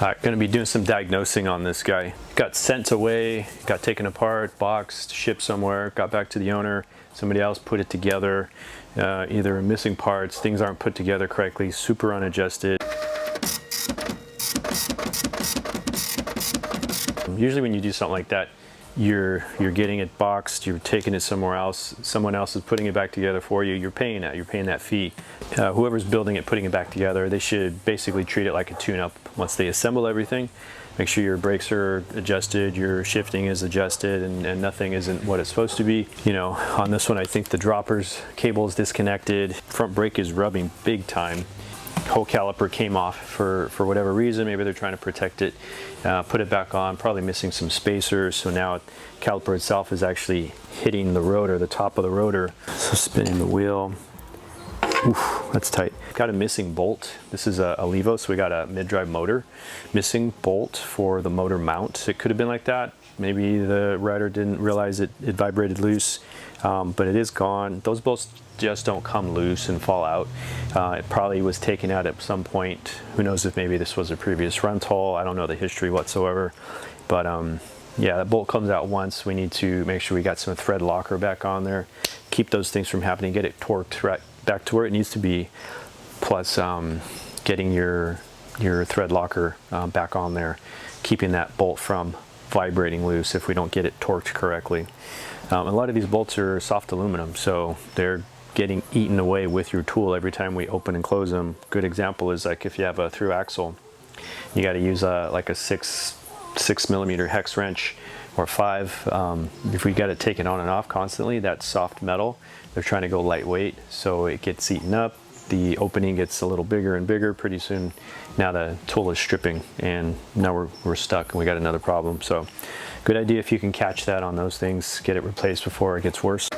Going to be doing some diagnosing on this guy. Got sent away, got taken apart, boxed, shipped somewhere, got back to the owner. Somebody else put it together. Either missing parts, things aren't put together correctly, super unadjusted. Usually when you do something like that, you're getting it boxed, you're taking it somewhere else, someone else is putting it back together for you, you're paying that fee. Whoever's building it, putting it back together, they should basically treat it like a tune-up. Once they assemble everything, make sure your brakes are adjusted, your shifting is adjusted, and nothing isn't what it's supposed to be. You know, on this one I think the dropper's cable is disconnected, front brake is rubbing big time. Whole caliper came off for whatever reason. Maybe they're trying to protect it. Put it back on, probably missing some spacers, so now the caliper itself is actually hitting the rotor, the top of the rotor. So spinning the wheel. Oof, that's tight. Got a missing bolt. This is a Levo, so we got a mid-drive motor. Missing bolt for the motor mount. It could have been like that. Maybe the rider didn't realize it vibrated loose, but it is gone. Those bolts just don't come loose and fall out. It probably was taken out at some point. Who knows if maybe this was a previous rental. I don't know the history whatsoever, but yeah, that bolt comes out once. We need to make sure we got some thread locker back on there. Keep those things from happening. Get it torqued right back to where it needs to be. Plus getting your thread locker back on there. Keeping that bolt from vibrating loose if we don't get it torqued correctly. A lot of these bolts are soft aluminum, so they're getting eaten away with your tool every time we open and close them. Good example is like if you have a through axle, you got to use like a 6mm hex wrench or 5. If we got to take it on and off constantly, that soft metal, they're trying to go lightweight, so it gets eaten up. The opening gets a little bigger and bigger. Pretty soon now the tool is stripping and now we're stuck and we got another problem. So good idea if you can catch that on those things, get it replaced before it gets worse.